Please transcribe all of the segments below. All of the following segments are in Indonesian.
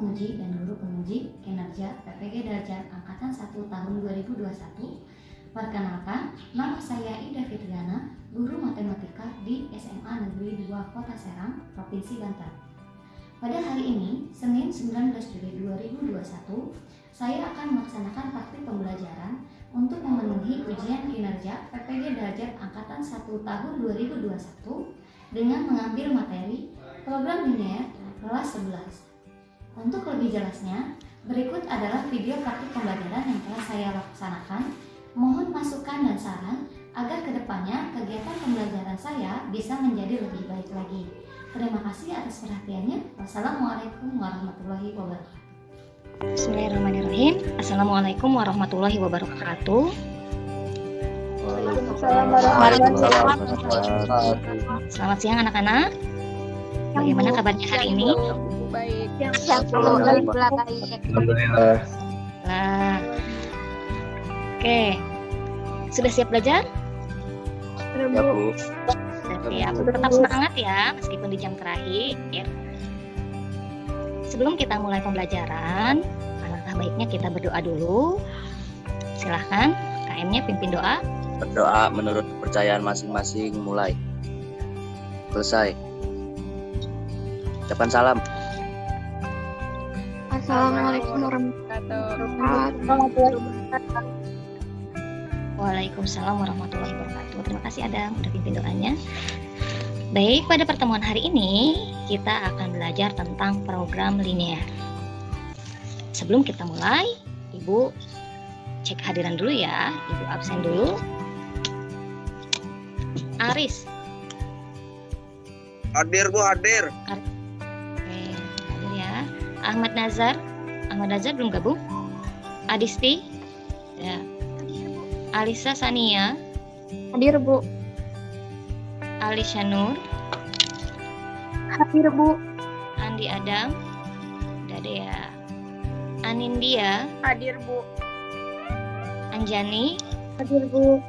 penguji dan guru penguji kinerja PPG Derajat Angkatan 1 tahun 2021. Perkenalkan, nama saya Ida Fitriana, guru matematika di SMA Negeri 2 Kota Serang, Provinsi Banten. Pada hari ini, Senin 19 Juli 2021, saya akan melaksanakan praktik pembelajaran untuk memenuhi ujian kinerja PPG Derajat Angkatan 1 tahun 2021 dengan mengambil materi program linear kelas 11. Untuk lebih jelasnya, berikut adalah video praktik pembelajaran yang telah saya laksanakan. Mohon masukan dan saran agar kedepannya kegiatan pembelajaran saya bisa menjadi lebih baik lagi. Terima kasih atas perhatiannya. Wassalamualaikum warahmatullahi wabarakatuh. Bismillahirrahmanirrahim. Assalamualaikum warahmatullahi wabarakatuh. Selamat siang anak-anak. Bagaimana kabarnya hari ini? Baik. Alhamdulillah. Nah, oke. Sudah siap belajar? Ya, Bu. Sudah siap. Tetap semangat ya, meskipun di jam terakhir. Sebelum kita mulai pembelajaran, alangkah baiknya kita berdoa dulu. Silahkan, KM-nya pimpin doa. Berdoa menurut kepercayaan masing-masing mulai. Selesai. Ucapan salam. Assalamualaikum warahmatullahi wabarakatuh. Waalaikumsalam warahmatullahi wabarakatuh. Terima kasih Adam, udah pimpin doanya. Baik, pada pertemuan hari ini kita akan belajar tentang program linear. Sebelum kita mulai, Ibu cek hadiran dulu ya. Ibu absen dulu. Aris. Hadir, Bu, hadir. Oke, hadir ya. Ahmad Nazar. Ahmad Nazar belum gabung. Adisti. Ya. Alisa Sania. Hadir, Bu. Alisha Nur. Hadir, Bu. Andi Adam. Udah deh ya. Anindya. Hadir, Bu. Anjani. Hadir, Bu.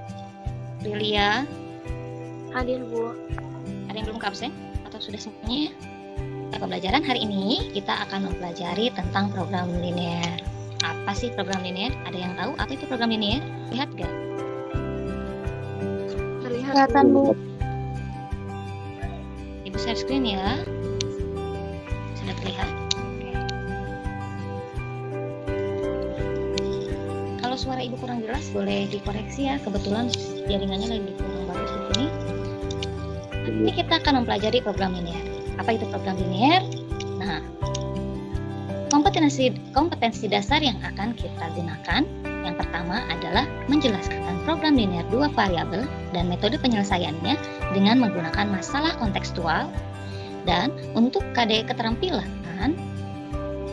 Lilia. Hadir, Bu. Ada yang belum ke absen? Atau sudah semuanya? Pembelajaran hari ini kita akan mempelajari tentang program linear. Apa sih program linear? Ada yang tahu apa itu program linear? Lihat gak? Kelihatan, Bu. Ibu share screen ya. Sudah terlihat? Oke. Kalau suara ibu kurang jelas boleh dikoreksi ya. Kebetulan jaringannya lagi kurang bagus di sini. Ini kita akan mempelajari program linear. Apa itu program linear? Nah, kompetensi dasar yang akan kita gunakan yang pertama adalah menjelaskan program linear 2 variabel dan metode penyelesaiannya dengan menggunakan masalah kontekstual, dan untuk KD keterampilan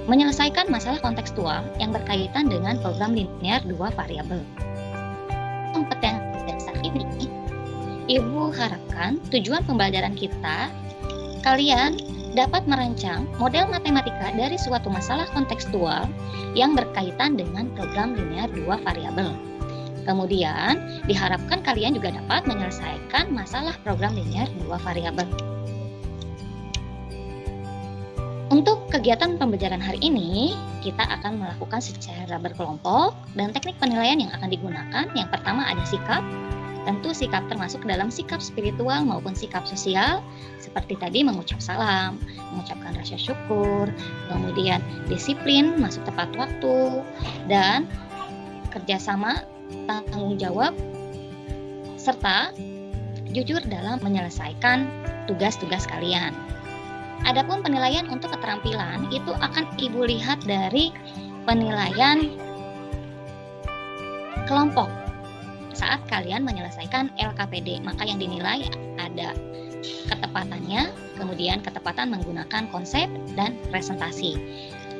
menyelesaikan masalah kontekstual yang berkaitan dengan program linear 2 variabel. Kompetensi dasar ini Ibu harapkan tujuan pembelajaran kita, kalian dapat merancang model matematika dari suatu masalah kontekstual yang berkaitan dengan program linear 2 variabel. Kemudian, diharapkan kalian juga dapat menyelesaikan masalah program linear 2 variabel. Untuk kegiatan pembelajaran hari ini, kita akan melakukan secara berkelompok dan teknik penilaian yang akan digunakan. Yang pertama ada sikap. Tentu sikap termasuk dalam sikap spiritual maupun sikap sosial, seperti tadi mengucap salam, mengucapkan rasa syukur, kemudian disiplin, masuk tepat waktu, dan kerjasama, tanggung jawab, serta jujur dalam menyelesaikan tugas-tugas kalian. Adapun penilaian untuk keterampilan itu akan Ibu lihat dari penilaian kelompok saat kalian menyelesaikan LKPD, maka yang dinilai ada ketepatannya, kemudian ketepatan menggunakan konsep dan presentasi.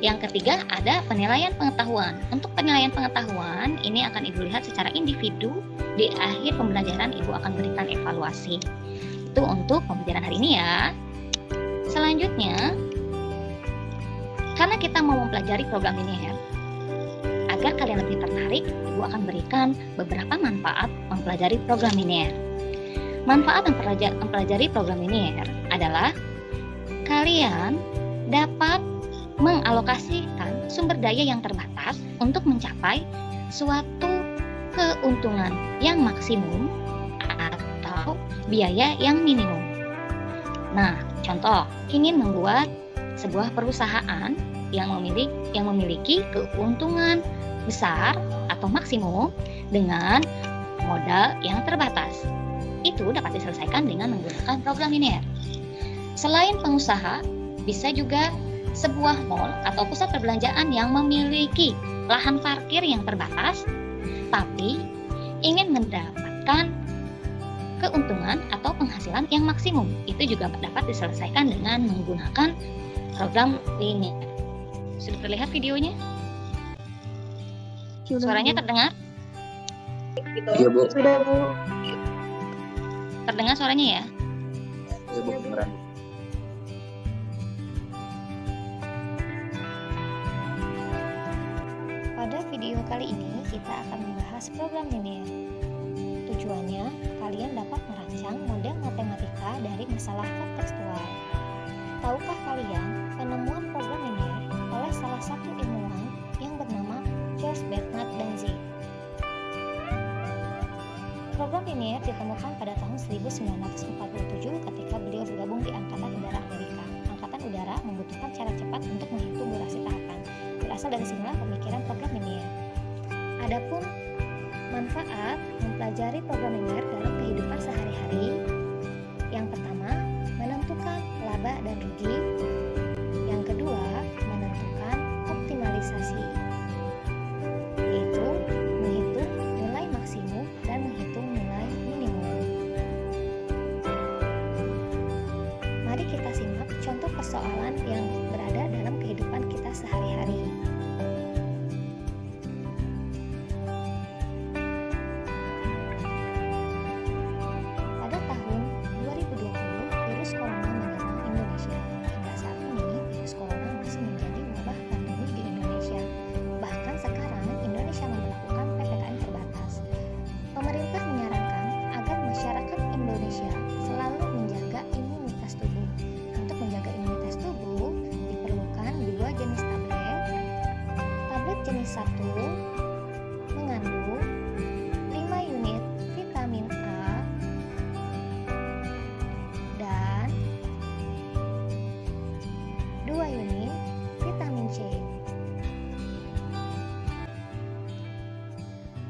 Yang ketiga ada penilaian pengetahuan. Untuk penilaian pengetahuan ini akan Ibu lihat secara individu. Di akhir pembelajaran Ibu akan berikan evaluasi. Itu untuk pembelajaran hari ini ya. Selanjutnya, karena kita mau mempelajari program linear, agar kalian lebih tertarik, Ibu akan berikan beberapa manfaat mempelajari program linear. Manfaat mempelajari program linear adalah kalian dapat mengalokasikan sumber daya yang terbatas untuk mencapai suatu keuntungan yang maksimum atau biaya yang minimum. Nah, contoh, ingin membuat sebuah perusahaan yang memiliki keuntungan besar atau maksimum dengan modal yang terbatas. Itu dapat diselesaikan dengan menggunakan program linear. Selain pengusaha, bisa juga sebuah mall atau pusat perbelanjaan yang memiliki lahan parkir yang terbatas, tapi ingin mendapatkan keuntungan atau penghasilan yang maksimum. Itu juga dapat diselesaikan dengan menggunakan program linear. Sudah terlihat videonya? Suaranya terdengar? Iya, Bu. Sudah, Bu. Terdengar suaranya ya? Iya, Bu. Beneran. Pada video kali ini kita akan membahas program linear. Tujuannya, kalian dapat merancang model matematika dari masalah kontekstual. Tahukah kalian penemuan program linear oleh salah satu ilmuwan yang bernama George Bernard Danzig? Program linear ditemukan pada tahun 1947 ketika beliau bergabung di Angkatan Udara Amerika. Angkatan Udara membutuhkan cara cepat untuk menghitung durasi tahapan. Berasal dari sinilah pemikiran program linear. Adapun manfaat mempelajari program linear dalam kehidupan sehari-hari, yang pertama, menentukan laba dan rugi. Yang kedua, menentukan optimalisasi, yaitu menghitung nilai maksimum dan menghitung nilai minimum. Mari kita simak contoh persoalan yang berada dalam kehidupan kita sehari-hari. Pada tahun 2020, virus corona menyerang Indonesia. Hingga saat ini, virus corona masih menjadi wabah pandemi di Indonesia. Bahkan sekarang, Indonesia memperlakukan PPKM terbatas. Pemerintah menyarankan agar masyarakat Indonesia selalu menjaga imunitas tubuh. Untuk menjaga imunitas tubuh, diperlukan 2 jenis tablet. Tablet jenis 1 mengandung 5 unit vitamin A dan 2 unit vitamin C.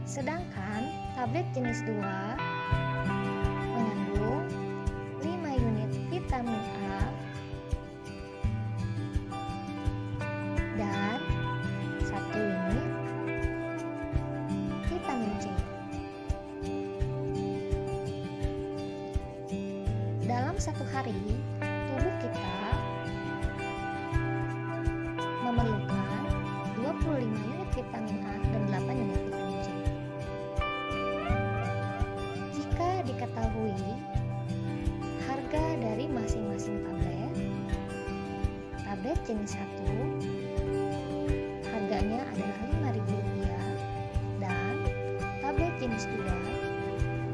Sedangkan tablet jenis 2 mengandung 5 unit vitamin A dan 1 unit vitamin C. Dalam satu hari, tubuh kita memerlukan 25 unit vitamin A dan 8 unit vitamin C. Jika diketahui harga dari masing-masing tablet jenis 1 harganya adalah Rp5.000 dan tablet jenis 2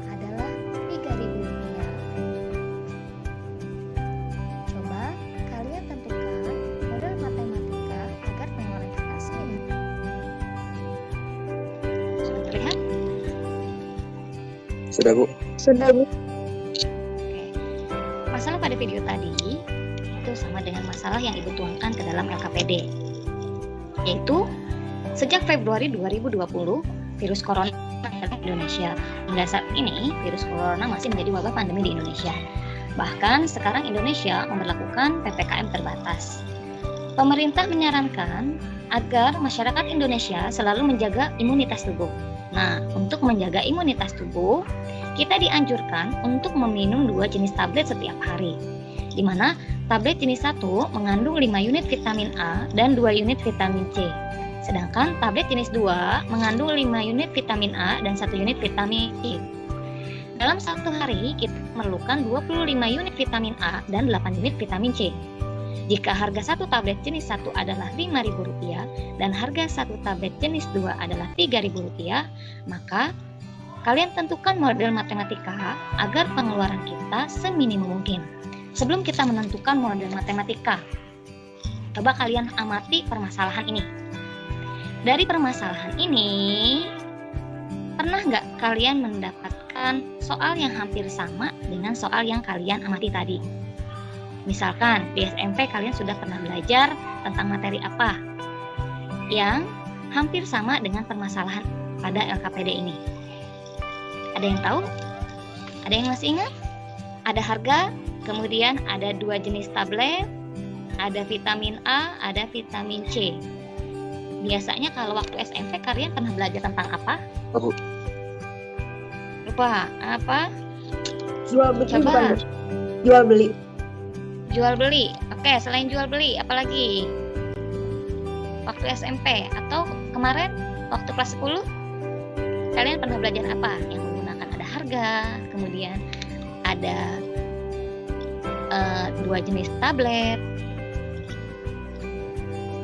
adalah Rp3.000. Coba kalian tentukan model matematika agar pengeluaran kita seminim. Sudah terlihat? Sudah, Bu. Sudah, Bu. Masalah pada video tadi itu sama dengan masalah yang Ibu tuangkan ke dalam LKPD, yaitu sejak Februari 2020 virus corona menyerang Indonesia. Hingga saat ini virus corona masih menjadi wabah pandemi di Indonesia. Bahkan sekarang Indonesia memberlakukan PPKM terbatas. Pemerintah menyarankan agar masyarakat Indonesia selalu menjaga imunitas tubuh. Nah, untuk menjaga imunitas tubuh, kita dianjurkan untuk meminum 2 jenis tablet setiap hari, di mana tablet jenis 1 mengandung 5 unit vitamin A dan 2 unit vitamin C. Sedangkan tablet jenis 2 mengandung 5 unit vitamin A dan 1 unit vitamin C. Dalam satu hari, kita memerlukan 25 unit vitamin A dan 8 unit vitamin C. Jika harga satu tablet jenis 1 adalah Rp5.000 dan harga satu tablet jenis 2 adalah Rp3.000, maka kalian tentukan model matematika agar pengeluaran kita seminim mungkin. Sebelum kita menentukan model matematika, Coba kalian amati permasalahan ini. Dari permasalahan ini, pernah nggak kalian mendapatkan soal yang hampir sama dengan soal yang kalian amati tadi? Misalkan di SMP kalian sudah pernah belajar tentang materi apa yang hampir sama dengan permasalahan pada LKPD ini. Ada yang tahu? Ada yang masih ingat? Ada harga, kemudian ada 2 jenis tablet, ada vitamin A, ada vitamin C. Biasanya kalau waktu SMP kalian pernah belajar tentang apa? Bu. Lupa, apa? Jual beli Coba. bukan, Bu? Jual beli. Jual beli. Oke, selain jual beli, apa lagi? Waktu SMP atau kemarin waktu kelas 10? Kalian pernah belajar apa? Yang menggunakan ada harga, kemudian ada 2 jenis tablet.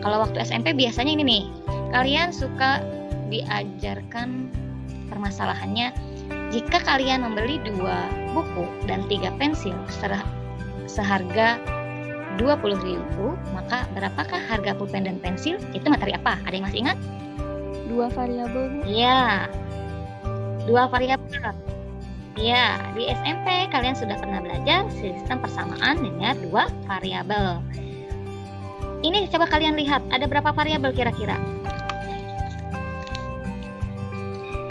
Kalau waktu SMP biasanya ini nih, kalian suka diajarkan permasalahannya jika kalian membeli 2 buku dan 3 pensil seharga 20.000, maka berapakah harga pulpen dan pensil? Itu materi apa? Ada yang masih ingat? 2 variabel, Bu. Iya, 2 variabel. Iya, di SMP kalian sudah pernah belajar sistem persamaan dengan 2 variabel. Ini coba kalian lihat, ada berapa variabel kira-kira?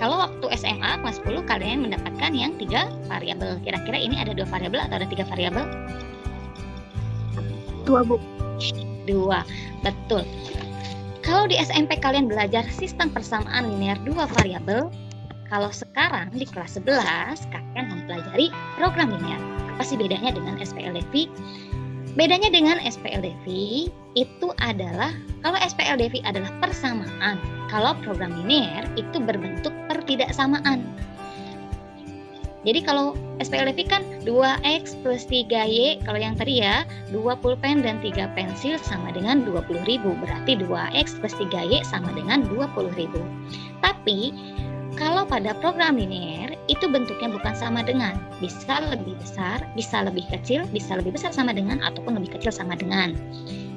Kalau waktu SMA kelas 10 kalian mendapatkan yang 3 variabel. Kira-kira ini ada 2 variabel atau ada 3 variabel? 2, Bu. 2, betul. Kalau di SMP kalian belajar sistem persamaan linear 2 variabel, kalau sekarang di kelas 11 kalian mempelajari program linear. Apa sih bedanya dengan SPLDV? Bedanya dengan SPLDV itu adalah, kalau SPLDV adalah persamaan, kalau program linear itu berbentuk pertidaksamaan. Jadi kalau SPLDV kan 2X plus 3Y, kalau yang tadi ya 2 pulpen dan 3 pensil sama dengan 20.000, berarti 2X plus 3Y sama dengan 20.000. Tapi kalau pada program linear itu bentuknya bukan sama dengan, bisa lebih besar, bisa lebih kecil, bisa lebih besar sama dengan, ataupun lebih kecil sama dengan.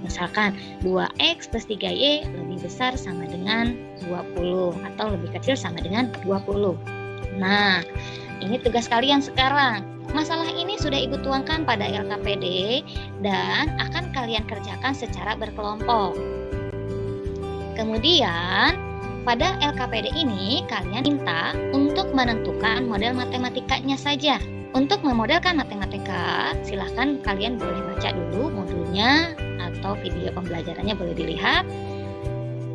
Misalkan 2X plus 3Y lebih besar sama dengan 20 atau lebih kecil sama dengan 20. Nah, ini tugas kalian sekarang. Masalah ini sudah Ibu tuangkan pada LKPD dan akan kalian kerjakan secara berkelompok. Kemudian pada LKPD ini kalian minta untuk menentukan model matematikanya saja. Untuk memodelkan matematika, silahkan kalian boleh baca dulu modulnya atau video pembelajarannya boleh dilihat.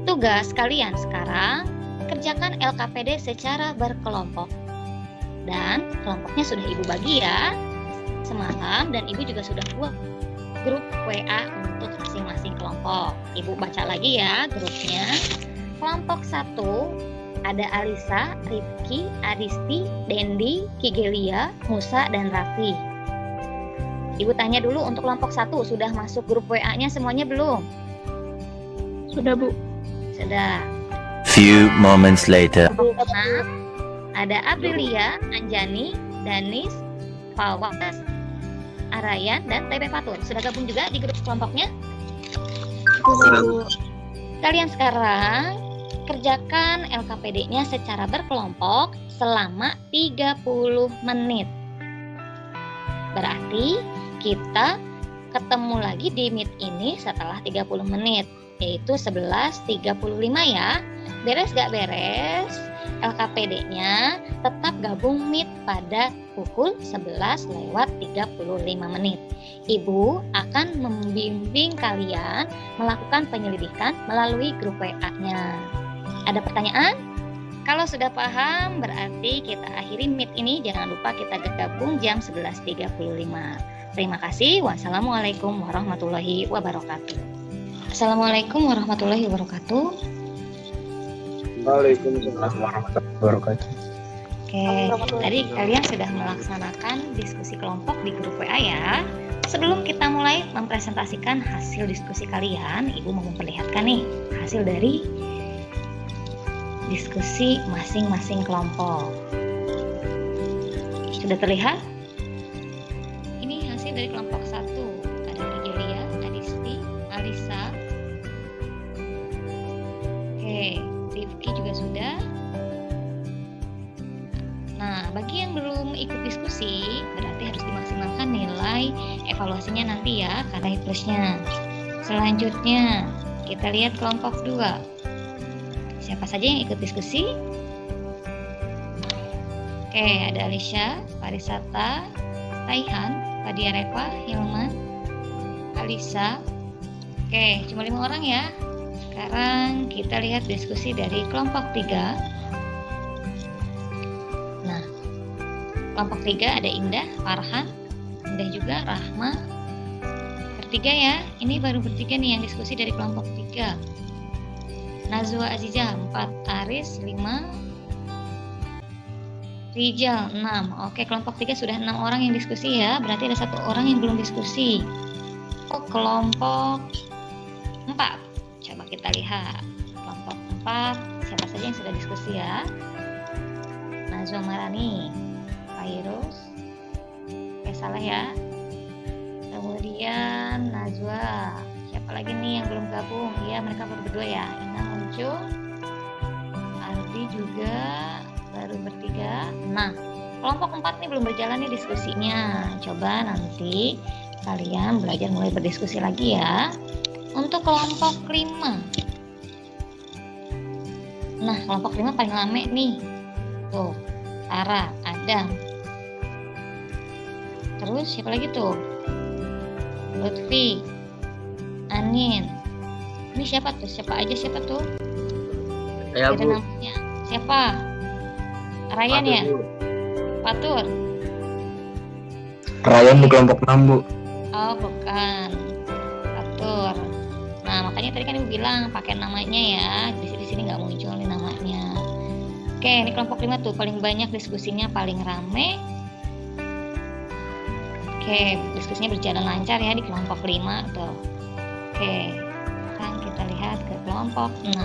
Tugas kalian sekarang, kerjakan LKPD secara berkelompok. Dan kelompoknya sudah Ibu bagi ya semalam, dan Ibu juga sudah buat grup WA untuk masing-masing kelompok. Ibu baca lagi ya grupnya. Kelompok 1 ada Alisa, Rifki, Adisti, Dendi, Kigelia, Musa, dan Raffi. Ibu tanya dulu untuk kelompok 1 sudah masuk grup WA-nya semuanya belum? Sudah, Bu. Sudah. Few moments later. Nah, ada Aprilia, Anjani, Danis, Fawas, Arayan, dan TP Fatur. Sudah gabung juga di grup kelompoknya? Sudah, Bu. Kalian sekarang kerjakan LKPD-nya secara berkelompok selama 30 menit. Berarti kita ketemu lagi di Meet ini setelah 30 menit, yaitu 11.35 ya. Beres gak beres? LKPD-nya tetap gabung Meet pada pukul 11:35 menit. Ibu akan membimbing kalian melakukan penyelidikan melalui grup WA-nya. Ada pertanyaan? Kalau sudah paham, berarti kita akhiri Meet ini. Jangan lupa kita gabung jam 11.35. Terima kasih. Wassalamualaikum warahmatullahi wabarakatuh. Assalamualaikum warahmatullahi wabarakatuh. Waalaikumsalam warahmatullahi wabarakatuh. Oke, tadi kalian sudah melaksanakan diskusi kelompok di grup WA ya. Sebelum kita mulai mempresentasikan hasil diskusi kalian, Ibu mau memperlihatkan nih hasil dari diskusi masing-masing kelompok. Sudah terlihat? Ini hasil dari kelompok 1. Ada Kigelia, Adisti, Alisa, Oke, Rifki juga sudah. Nah, bagi yang belum ikut diskusi, berarti harus dimaksimalkan nilai evaluasinya nanti ya, karena plusnya. Selanjutnya, kita lihat kelompok 2. Siapa saja yang ikut diskusi? Oke, ada Alicia, Parisata, Taihan, Fadia Reva, Hilman, Alisa. Oke, cuma 5 orang ya. Sekarang kita lihat diskusi dari kelompok 3. Nah, kelompok 3 ada Indah, Farhan, Indah juga, Rahma. Bertiga ya, ini baru bertiga nih yang diskusi dari kelompok 3. Nazwa Azizah 4, Aris 5, Rijal 6. Oke, kelompok 3 sudah 6 orang yang diskusi ya, berarti ada 1 orang yang belum diskusi. Kelompok 4, coba kita lihat kelompok 4 siapa saja yang sudah diskusi ya. Nazwa Marani, Fairuz, salah ya. Kemudian Najwa, siapa lagi nih yang belum gabung? Iya, mereka baru berdua ya. Ina muncul, Aldi juga baru bertiga. Nah, kelompok 4 nih belum berjalan nih diskusinya. Coba nanti kalian belajar mulai berdiskusi lagi ya. Untuk kelompok 5. Nah, kelompok 5 paling lama nih. Tuh, Tara, Adam. Terus siapa lagi tuh? Lutfi, Anin. Ini siapa tuh? Siapa tuh? Ya, Ada Bu. namanya. Siapa? Ryan ya? Fatur. Ryan di kelompok 6, Bu. Oh, bukan. Fatur. Nah, makanya tadi kan Ibu bilang pakai namanya ya. Di sini nggak muncul nih namanya. Oke, ini kelompok 5 tuh paling banyak diskusinya, paling rame. Oke, diskusinya berjalan lancar ya di kelompok 5 tuh. Oke, sekarang kita lihat ke kelompok 6.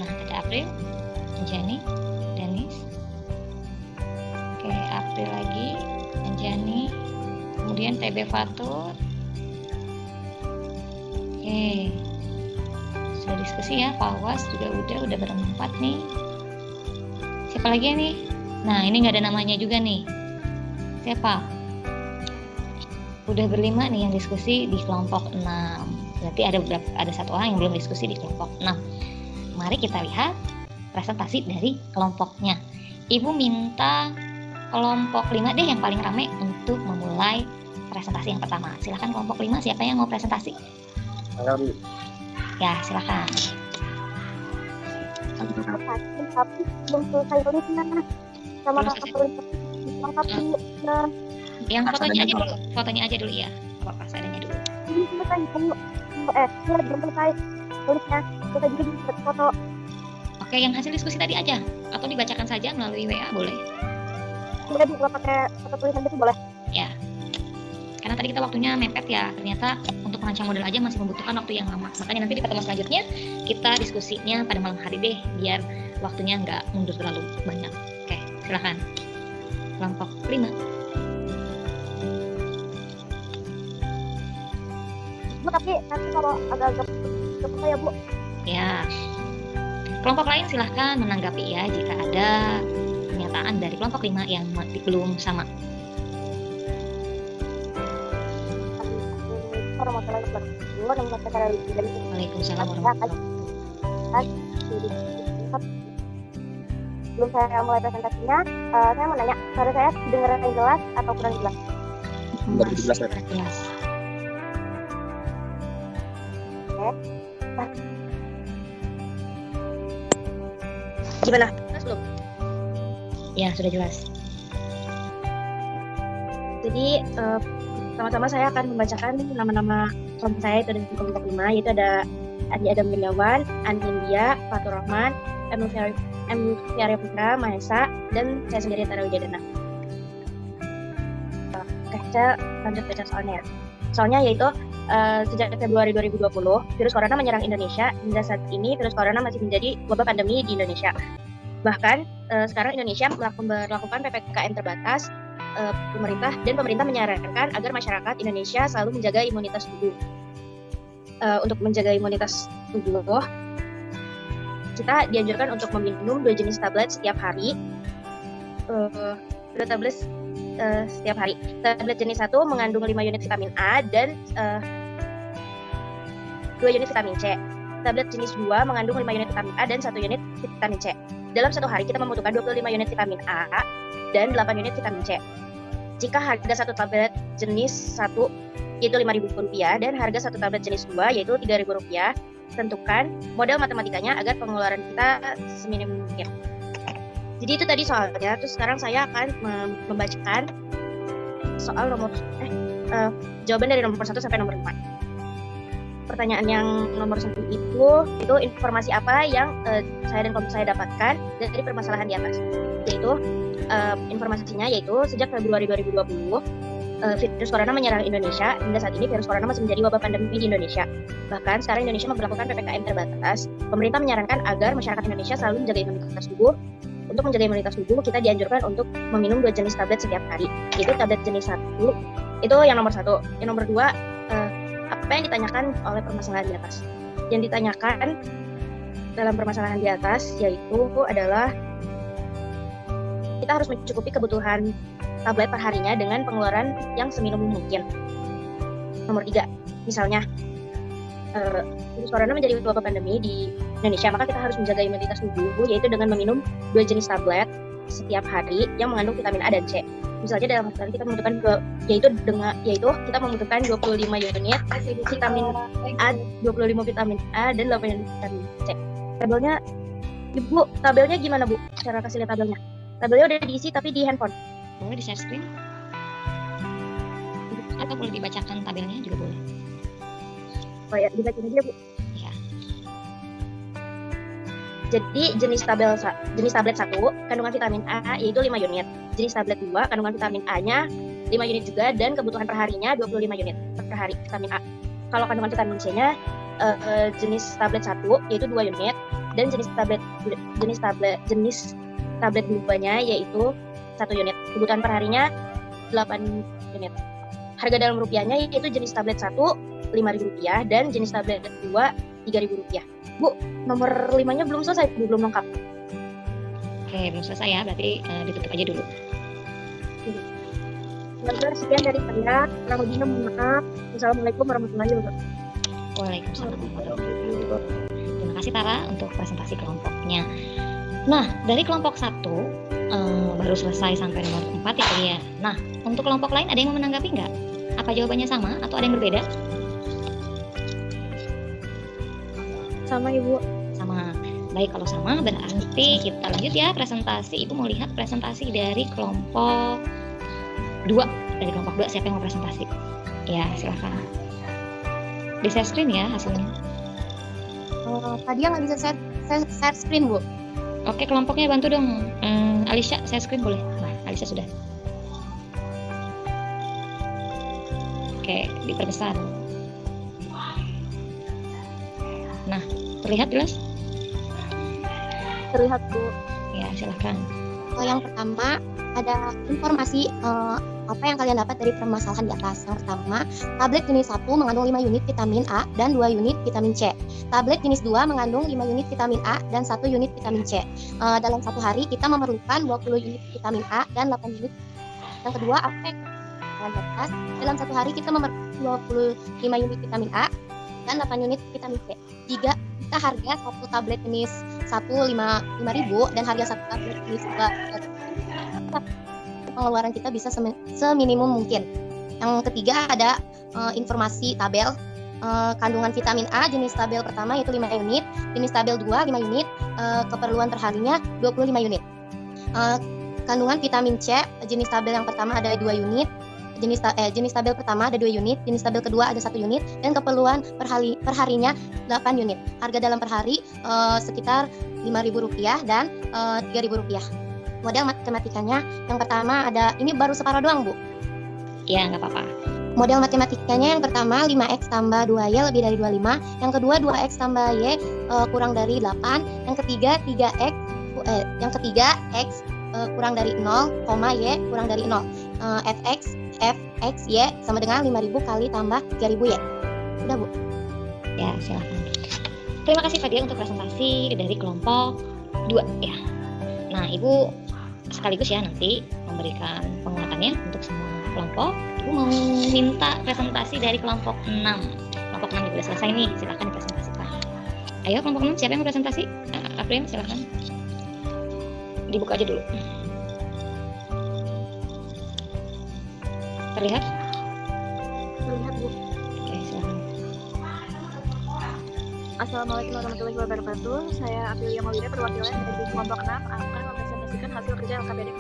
Nah, ada April, Anjani, Dennis. Oke, April lagi, Anjani, kemudian TB Fatur. Oke, sudah diskusi ya, Fawas juga udah berempat nih. Siapa lagi nih? Nah, ini nggak ada namanya juga nih. Siapa? Udah berlima nih yang diskusi di kelompok 6. Berarti ada 1 orang yang belum diskusi di kelompok 6. Mari kita lihat presentasi dari kelompoknya. Ibu minta kelompok 5 deh yang paling ramai untuk memulai presentasi yang pertama. Silakan kelompok 5, siapa yang mau presentasi? Saya, Bu. Ya, silakan. Tapi belum selesai tulisnya. Sama Belum selesai. lengkap dulu. Nah, Yang fotonya aja dulu ya. Apa seadanya dulu. ini selesai dulu. Belum selesai tulisnya. Kita juga bisa foto. Oke, yang hasil diskusi tadi aja atau dibacakan saja melalui WA boleh. Boleh Bu, kalau pakai foto tulisan itu boleh. Ya. Karena tadi kita waktunya mepet ya. Ternyata untuk merancang model aja masih membutuhkan waktu yang lama. Makanya nanti di pertemuan selanjutnya kita diskusinya pada malam hari deh biar waktunya nggak mundur terlalu banyak. Oke, silakan. Kelompok 5. Bu, tapi nanti kalau agak-agak susah ya Bu. Ya. Kelompok lain silahkan menanggapi ya jika ada pernyataan dari kelompok 5 yang belum sama. Warahmatullahi wabarakatuh. Nama saya Sarah Lili dari Waalaikumsalam warahmatullahi wabarakatuh. Sebelum saya mulai presentasinya, saya mau nanya, suara saya kedengaran yang jelas atau kurang jelas? Baru jelas, ya. Jelas. Gimana? Jelas belum? Ya, sudah jelas. Jadi sama-sama saya akan membacakan nama-nama kelompok saya itu dari kelompok 5, yaitu ada Adi Adam Gunawan, Andindia, Fatur Rahman, M. Fiarya Putra, Mahesa, dan saya sendiri Tara Wijadana. Oke, saya lanjut baca soalnya. Soalnya yaitu sejak Februari 2020, virus corona menyerang Indonesia. Hingga saat ini virus corona masih menjadi wabah pandemi di Indonesia. Bahkan sekarang Indonesia melakukan PPKM terbatas. Pemerintah menyarankan agar masyarakat Indonesia selalu menjaga imunitas tubuh. untuk menjaga imunitas tubuh, kita dianjurkan untuk meminum 2 jenis tablet setiap hari. 2 tablet setiap hari. Tablet jenis 1 mengandung 5 unit vitamin A dan 2 unit vitamin C. Tablet jenis 2 mengandung 5 unit vitamin A dan 1 unit vitamin C. Dalam satu hari kita membutuhkan 25 unit vitamin A dan 8 unit vitamin C. Jika harga satu tablet jenis 1 yaitu Rp5.000 dan harga satu tablet jenis 2 yaitu Rp3.000, tentukan modal matematikanya agar pengeluaran kita seminim mungkin. Jadi itu tadi soalnya. Terus sekarang saya akan membacakan soal jawaban dari nomor 1 sampai nomor 5. Pertanyaan yang nomor 1 itu informasi apa yang saya dan kelompok saya dapatkan dari permasalahan di atas. Yaitu informasinya yaitu sejak Februari 2020 virus corona menyerang Indonesia. Hingga saat ini virus corona masih menjadi wabah pandemi di Indonesia. Bahkan sekarang Indonesia memperlakukan PPKM terbatas. Pemerintah menyarankan agar masyarakat Indonesia selalu menjaga imunitas tubuh. Untuk menjaga imunitas tubuh, kita dianjurkan untuk meminum 2 jenis tablet setiap hari. Yaitu tablet jenis 1, itu yang nomor 1. Yang nomor 2, apa yang ditanyakan oleh permasalahan di atas? Yang ditanyakan dalam permasalahan di atas yaitu adalah kita harus mencukupi kebutuhan tablet per harinya dengan pengeluaran yang seminimum mungkin. Nomor 3, misalnya virus corona menjadi wabah pandemi di Indonesia, maka kita harus menjaga imunitas tubuh yaitu dengan meminum 2 jenis tablet setiap hari yang mengandung vitamin A dan C. Misalnya dalam hari kita membutuhkan yaitu kita membutuhkan 25 unit vitamin A, 25 vitamin A dan 8 unit vitamin C. Tabelnya, Ibu, tabelnya gimana Bu? Cara kasih lihat tabelnya. Tabelnya udah diisi tapi di handphone. Boleh di share screen? Atau boleh dibacakan tabelnya juga boleh. Oh ya, dibacain aja Bu. Ya. Jadi jenis tablet 1 kandungan vitamin A yaitu 5 unit. Jenis tablet 2 kandungan vitamin A-nya 5 unit juga dan kebutuhan perharinya 25 unit per hari vitamin A. Kalau kandungan vitamin C-nya jenis tablet 1 yaitu 2 unit dan jenis tablet 2-nya yaitu 1 unit. Kebutuhan perharinya 8 unit. Harga dalam rupiahnya yaitu jenis tablet 1 Rp5.000 dan jenis tablet 2 Rp3.000. Bu, nomor 5-nya belum selesai, belum lengkap. Oke, belum selesai ya, berarti ditutup aja dulu. Sekian dari saya. Kurang lebihnya mohon maaf. Assalamualaikum warahmatullahi wabarakatuh. Waalaikumsalam warahmatullahi wabarakatuh. Terima kasih Tara untuk presentasi kelompoknya. Nah, dari kelompok 1 baru selesai sampai nomor 4 ya. Nah, untuk kelompok lain ada yang mau menanggapi nggak? Apa jawabannya sama atau ada yang berbeda? Sama Ibu. Sama. Baik, kalau sama berarti kita lanjut ya presentasi. Ibu mau lihat presentasi dari kelompok 2. Dari kelompok 2 siapa yang mau presentasi? Ya, silakan. Di share screen ya hasilnya. Tadi yang nggak bisa share screen Bu. Oke, kelompoknya bantu dong. Alicia, share screen boleh? Nah, Alicia sudah. Oke, diperbesar. Nah, terlihat jelas? Terlihat Bu. Ya, silakan. Yang pertama ada informasi apa yang kalian dapat dari permasalahan di atas. Yang pertama, tablet jenis 1 mengandung 5 unit vitamin A dan 2 unit vitamin C. Tablet jenis 2 mengandung 5 unit vitamin A dan 1 unit vitamin C. Dalam satu hari kita memerlukan 20 unit vitamin A dan 8 unit. Yang kedua, apa yang kalian di atas? Dalam satu hari kita memerlukan 25 unit vitamin A dan 8 unit vitamin C. Jika harga satu tablet jenis 1 5.000 dan harga satu tablet jenis 2 pengeluaran kita bisa seminimum mungkin. Yang ketiga ada informasi tabel kandungan vitamin A jenis tabel pertama yaitu 5 unit, jenis tabel 2 5 unit, keperluan perharinya 25 unit. Kandungan vitamin C jenis tabel yang pertama ada 2 unit, jenis tabel pertama ada 2 unit, jenis tabel kedua ada 1 unit, dan keperluan perharinya 8 unit. Harga dalam per hari sekitar Rp5.000 dan Rp3.000. Model matematikanya yang pertama ada, ini baru separuh doang Bu. Ya, nggak apa-apa. Model matematikanya yang pertama 5x tambah 2y lebih dari 25, yang kedua 2x tambah y kurang dari 8, yang ketiga 3x kurang dari 0, y kurang dari 0. fx y sama dengan 5.000 kali tambah 3.000 y. Udah Bu. Ya, silakan. Terima kasih Fadia untuk presentasi dari kelompok 2 ya. Nah, Ibu sekaligus ya nanti memberikan penguatannya untuk semua kelompok. Ibu mau minta presentasi dari kelompok 6. Kelompok 6 sudah selesai nih, silakan dipresentasikan. Ayo kelompok 6, siapa yang mau presentasi? April, silakan. Dibuka aja dulu. Terlihat? Terlihat, Bu. Oke, silakan. Assalamualaikum warahmatullahi wabarakatuh. Saya Aprilia Maulida, perwakilan dari kelompok 6 akan mempresentasikan hasil kerja LKPD.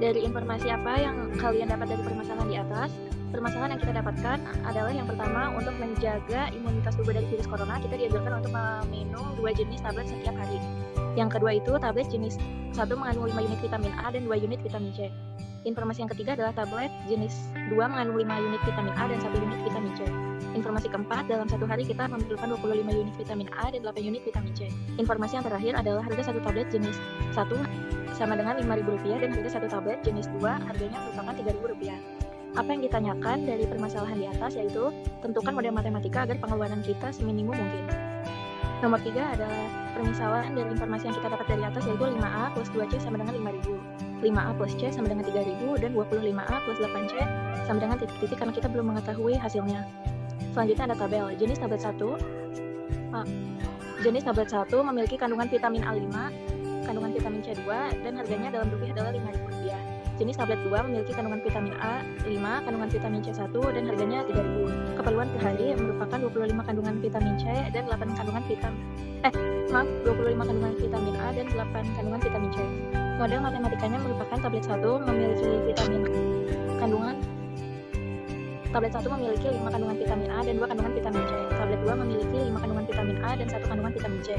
Dari informasi apa yang kalian dapat dari permasalahan di atas? Permasalahan yang kita dapatkan adalah yang pertama, untuk menjaga imunitas tubuh dari virus corona, kita dianjurkan untuk meminum 2 jenis tablet setiap hari. Yang kedua itu tablet jenis 1 mengandung 5 unit vitamin A dan 2 unit vitamin C. Informasi yang ketiga adalah tablet jenis 2 mengandung 5 unit vitamin A dan 1 unit vitamin C. Informasi keempat, dalam satu hari kita memerlukan 25 unit vitamin A dan 8 unit vitamin C. Informasi yang terakhir adalah harga satu tablet jenis 1 sama dengan Rp5.000 dan harga satu tablet jenis 2 harganya merupakan Rp3.000. Apa yang ditanyakan dari permasalahan di atas yaitu tentukan model matematika agar pengeluaran kita seminimum mungkin. Nomor 3 adalah permisalan dari informasi yang kita dapat dari atas yaitu 5A plus 2C sama dengan Rp5.000, 5A plus C sama dengan Rp3.000, dan 25A plus 8C sama dengan titik-titik karena kita belum mengetahui hasilnya. Selanjutnya ada tabel. Jenis tablet 1 memiliki kandungan vitamin A5, kandungan vitamin C2, dan harganya dalam rupiah adalah Rp5.000. Jenis tablet 2 memiliki kandungan vitamin A5, kandungan vitamin C1, dan harganya Rp3.000. Keperluan per hari merupakan 25 kandungan vitamin C dan 25 kandungan vitamin A dan 8 kandungan vitamin C. Model matematikanya merupakan tablet 1 memiliki Tablet 1 memiliki 5 kandungan vitamin A dan 2 kandungan vitamin C. Tablet 2 memiliki 5 kandungan vitamin A dan 1 kandungan vitamin C.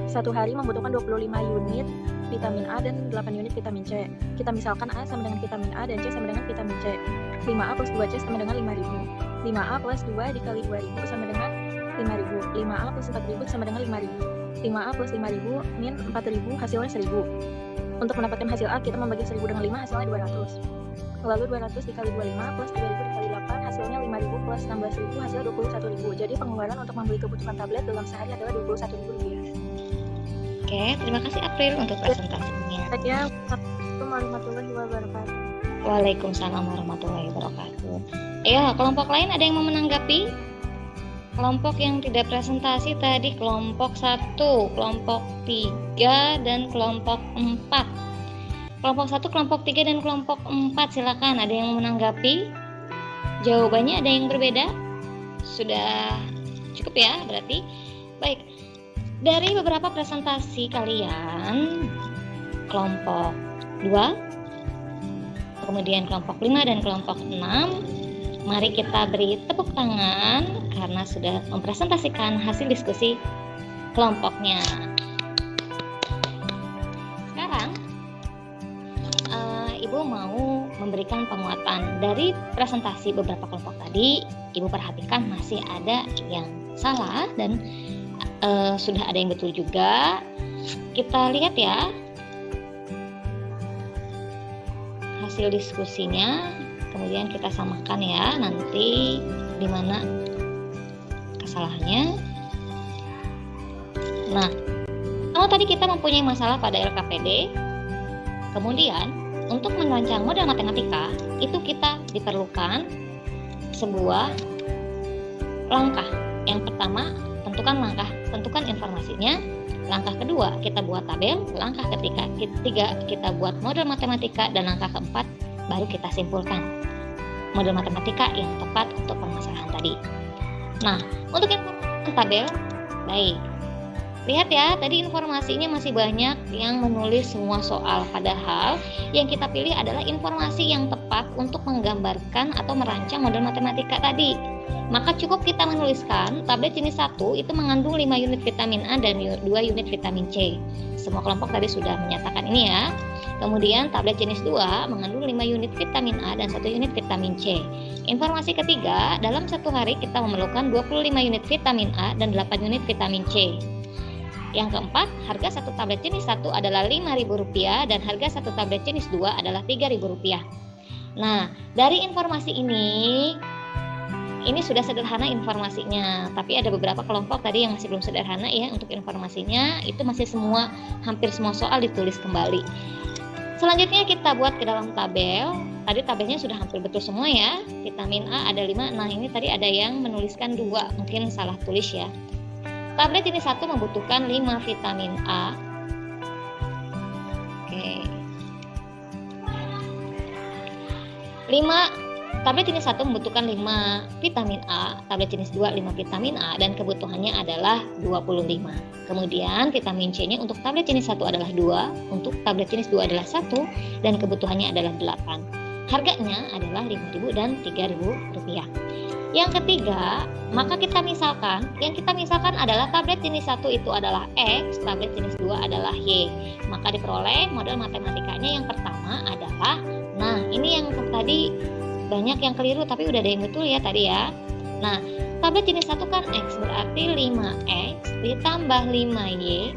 Satu hari membutuhkan 25 unit vitamin A dan 8 unit vitamin C. Kita misalkan A sama dengan vitamin A dan C sama dengan vitamin C. 5A plus 2C sama dengan Rp5.000. 5A plus 2 dikali Rp2.000 sama dengan Rp5.000. 5A plus Rp4.000 sama dengan Rp5.000. 5A plus Rp5.000 min Rp4.000 hasilnya Rp1.000. Untuk mendapatkan hasil A, kita membagi 1.000 dengan 5 hasilnya 200. Lalu 200 dikali 25 plus 2.000 dikali 8 hasilnya Rp5.000 plus 16.000 hasilnya Rp21.000. Jadi pengeluaran untuk membeli kebutuhan tablet dalam sehari adalah Rp21.000. Oke, terima kasih April untuk presentasinya. Assalamualaikum warahmatullahi wabarakatuh. Waalaikumsalam warahmatullahi wabarakatuh. Ya, kelompok lain ada yang mau menanggapi? Kelompok yang tidak presentasi tadi kelompok 1, kelompok 3, dan kelompok 4. Kelompok 1, kelompok 3, dan kelompok 4, silakan ada yang menanggapi? Jawabannya ada yang berbeda? Sudah cukup ya berarti? Baik. Dari beberapa presentasi kalian, kelompok 2, kemudian kelompok 5 dan kelompok 6, mari kita beri tepuk tangan karena sudah mempresentasikan hasil diskusi kelompoknya. Sekarang, Ibu mau memberikan penguatan dari presentasi beberapa kelompok tadi. Ibu perhatikan masih ada yang salah dan sudah ada yang betul juga. Kita lihat ya hasil diskusinya, kemudian kita samakan ya nanti di mana kesalahannya. Nah, kalau tadi kita mempunyai masalah pada LKPD, kemudian untuk merancang model matematika itu kita diperlukan sebuah langkah. Yang pertama, tentukan informasinya. Langkah kedua, kita buat tabel. Langkah ketiga, kita buat model matematika. Dan langkah keempat, baru kita simpulkan model matematika yang tepat untuk permasalahan tadi. Nah, untuk informasi tabel, baik. Lihat ya, tadi informasinya masih banyak yang menulis semua soal. Padahal yang kita pilih adalah informasi yang tepat untuk menggambarkan atau merancang model matematika tadi. Maka cukup kita menuliskan tablet jenis 1 itu mengandung 5 unit vitamin A dan 2 unit vitamin C. Semua kelompok tadi sudah menyatakan ini ya. Kemudian tablet jenis 2 mengandung 5 unit vitamin A dan 1 unit vitamin C. Informasi ketiga, dalam satu hari kita memerlukan 25 unit vitamin A dan 8 unit vitamin C. Yang keempat, harga satu tablet jenis 1 adalah Rp5.000 dan harga satu tablet jenis 2 adalah Rp3.000. Nah, dari informasi ini ini sudah sederhana informasinya, tapi ada beberapa kelompok tadi yang masih belum sederhana ya. Untuk informasinya itu masih hampir semua soal ditulis kembali. Selanjutnya kita buat ke dalam tabel. Tadi tabelnya sudah hampir betul semua ya. Vitamin A ada 5. Nah, ini tadi ada yang menuliskan 2, mungkin salah tulis ya. Tablet jenis 1 membutuhkan 5 vitamin A. Oke. 5 tablet jenis 1 membutuhkan 5 vitamin A, tablet jenis 2 5 vitamin A, dan kebutuhannya adalah 25. Kemudian vitamin C-nya untuk tablet jenis 1 adalah 2, untuk tablet jenis 2 adalah 1, dan kebutuhannya adalah 8. Harganya adalah Rp5.000 dan Rp3.000. Yang ketiga, maka yang kita misalkan adalah tablet jenis 1 itu adalah X, tablet jenis 2 adalah Y. Maka diperoleh model matematikanya yang pertama adalah, nah ini yang tadi banyak yang keliru tapi udah ada yang betul ya tadi ya. Nah, tablet jenis 1 kan X, berarti 5X ditambah 5Y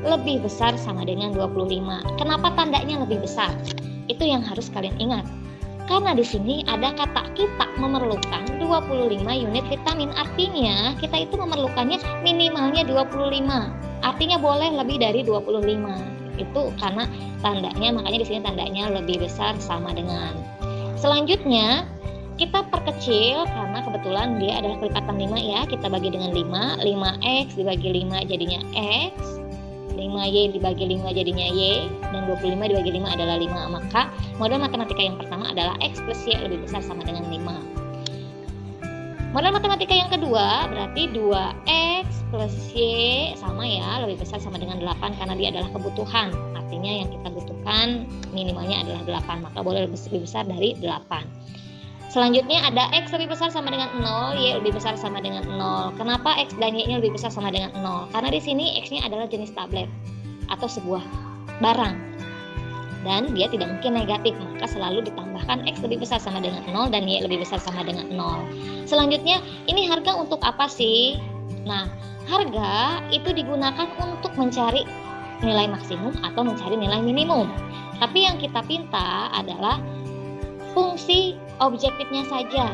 lebih besar sama dengan 25. Kenapa tandanya lebih besar? Itu yang harus kalian ingat. Karena di sini ada kata kita memerlukan 25 unit vitamin. Artinya kita itu memerlukannya minimalnya 25. Artinya boleh lebih dari 25. Itu karena tandanya, makanya di sini tandanya lebih besar sama dengan. Selanjutnya kita perkecil karena kebetulan dia adalah kelipatan 5 ya. Kita bagi dengan 5. 5X dibagi 5 jadinya X, 5Y dibagi 5 jadinya Y, dan 25 dibagi 5 adalah 5. Maka model matematika yang pertama adalah X plus Y lebih besar sama dengan 5. Model matematika yang kedua berarti 2X plus Y sama ya, lebih besar sama dengan 8 karena dia adalah kebutuhan. Artinya yang kita butuhkan minimalnya adalah 8, maka boleh lebih besar dari 8. Selanjutnya ada X lebih besar sama dengan 0, Y lebih besar sama dengan 0. Kenapa X dan Y-nya lebih besar sama dengan 0? Karena di sini X-nya adalah jenis tablet atau sebuah barang. Dan dia tidak mungkin negatif, maka selalu ditambahkan X lebih besar sama dengan 0 dan Y lebih besar sama dengan 0. Selanjutnya, ini harga untuk apa sih? Nah, harga itu digunakan untuk mencari nilai maksimum atau mencari nilai minimum. Tapi yang kita pinta adalah fungsi objektifnya saja,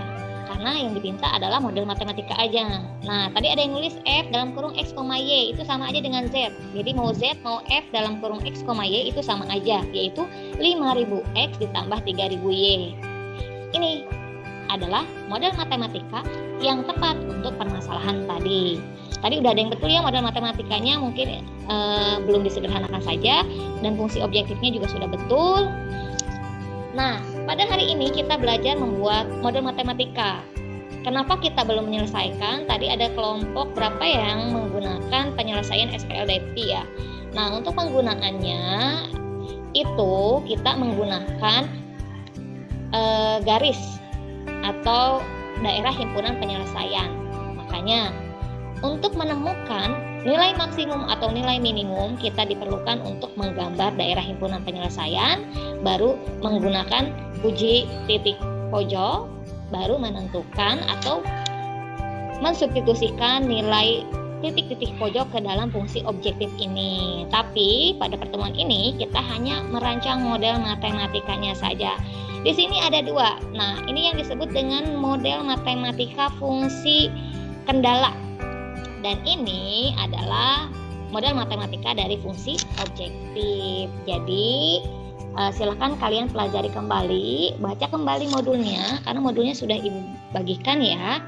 karena yang dipinta adalah model matematika aja. Nah, tadi ada yang nulis F dalam kurung X, Y, itu sama aja dengan Z. Jadi mau Z mau F dalam kurung X, Y itu sama aja, yaitu 5000X ditambah 3000Y. Ini adalah model matematika yang tepat untuk permasalahan tadi. Tadi udah ada yang betul ya model matematikanya, mungkin belum disederhanakan saja, dan fungsi objektifnya juga sudah betul. Nah, pada hari ini kita belajar membuat model matematika. Kenapa kita belum menyelesaikan? Tadi ada kelompok berapa yang menggunakan penyelesaian SPLDP ya. Nah, untuk penggunaannya itu kita menggunakan garis atau daerah himpunan penyelesaian. Makanya untuk menemukan nilai maksimum atau nilai minimum, kita diperlukan untuk menggambar daerah himpunan penyelesaian, baru menggunakan uji titik pojok, baru menentukan atau mensubstitusikan nilai titik-titik pojok ke dalam fungsi objektif ini. Tapi pada pertemuan ini kita hanya merancang model matematikanya saja. Di sini ada 2. Nah, ini yang disebut dengan model matematika fungsi kendala. Dan ini adalah model matematika dari fungsi objektif. Jadi silakan kalian pelajari kembali, baca kembali modulnya, karena modulnya sudah Ibu bagikan ya.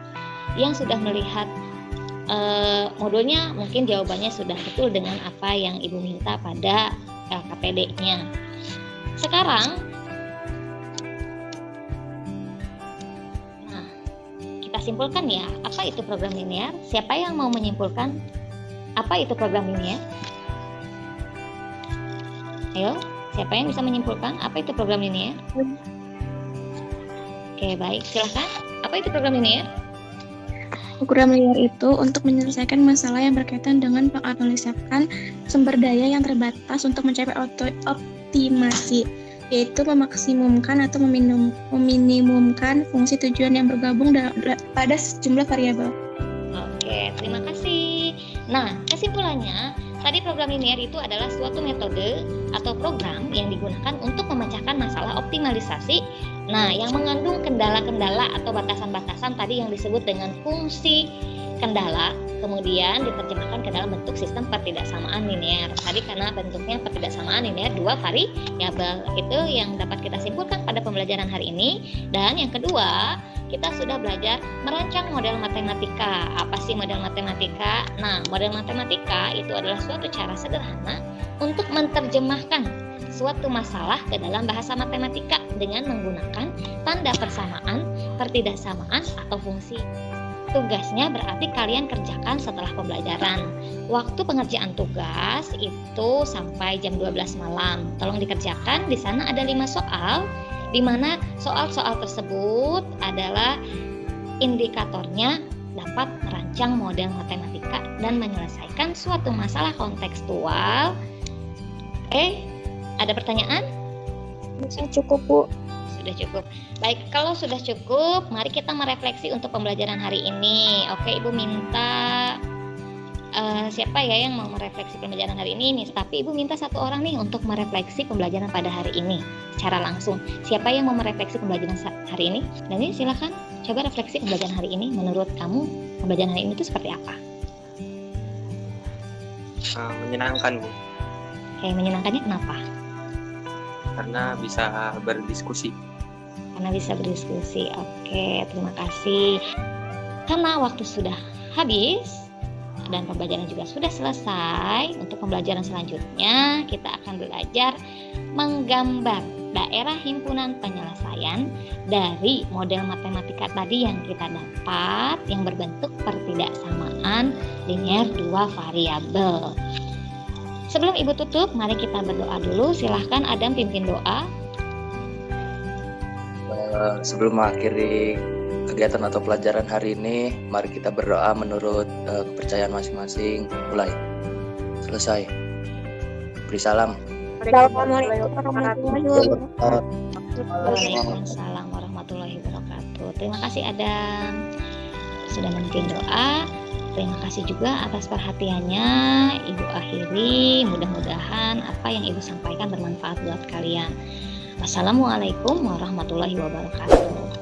Yang sudah melihat modulnya mungkin jawabannya sudah betul dengan apa yang Ibu minta pada LKPD-nya. Sekarang simpulkan ya, apa itu program linear? Siapa yang mau menyimpulkan apa itu program linear? Ayo, siapa yang bisa menyimpulkan apa itu program linear? Oke, baik, silahkan. Apa itu program linear? Program linear itu untuk menyelesaikan masalah yang berkaitan dengan penganalisakan sumber daya yang terbatas untuk mencapai optimasi, yaitu memaksimumkan atau meminimumkan fungsi tujuan yang bergabung pada sejumlah variabel. Oke, terima kasih. Nah, kesimpulannya, Tadi program linear itu adalah suatu metode atau program yang digunakan untuk memecahkan masalah optimalisasi. Nah, yang mengandung kendala-kendala atau batasan-batasan tadi yang disebut dengan fungsi kendala, kemudian diterjemahkan ke dalam bentuk sistem pertidaksamaan linear. Tadi karena bentuknya pertidaksamaan linear dua variabel, itu yang dapat kita simpulkan pada pembelajaran hari ini. Dan yang kedua, kita sudah belajar merancang model matematika. Apa sih model matematika? Nah, model matematika itu adalah suatu cara sederhana untuk menerjemahkan suatu masalah ke dalam bahasa matematika dengan menggunakan tanda persamaan, pertidaksamaan, atau fungsi. Tugasnya berarti kalian kerjakan setelah pembelajaran. Waktu pengerjaan tugas itu sampai jam 12 malam. Tolong dikerjakan. Di sana ada 5 soal, di mana soal-soal tersebut adalah indikatornya dapat merancang model matematika dan menyelesaikan suatu masalah kontekstual. Ada pertanyaan? Cukup, Bu. Sudah cukup. Baik, kalau sudah cukup, mari kita merefleksi untuk pembelajaran hari ini. Oke, Ibu minta siapa ya yang mau merefleksi pembelajaran hari ini? Tapi Ibu minta satu orang nih untuk merefleksi pembelajaran pada hari ini secara langsung. Siapa yang mau merefleksi pembelajaran hari ini? Dan ini silakan coba refleksi pembelajaran hari ini. Menurut kamu pembelajaran hari ini itu seperti apa? Menyenangkan, Bu. Oke, menyenangkannya kenapa? Karena bisa berdiskusi. Karena bisa berdiskusi. Oke, terima kasih. Karena waktu sudah habis dan pembelajaran juga sudah selesai, untuk pembelajaran selanjutnya kita akan belajar menggambar daerah himpunan penyelesaian dari model matematika tadi yang kita dapat yang berbentuk pertidaksamaan linear dua variabel. Sebelum Ibu tutup, mari kita berdoa dulu. Silahkan Adam pimpin doa. Sebelum mengakhiri kegiatan atau pelajaran hari ini, mari kita berdoa menurut kepercayaan masing-masing. Mulai. Selesai. Beri salam. Waalaikumsalam warahmatullahi wabarakatuh. Terima kasih Adam sudah memimpin doa. Terima kasih juga atas perhatiannya. Ibu akhiri, mudah-mudahan apa yang Ibu sampaikan bermanfaat buat kalian. Wassalamualaikum warahmatullahi wabarakatuh.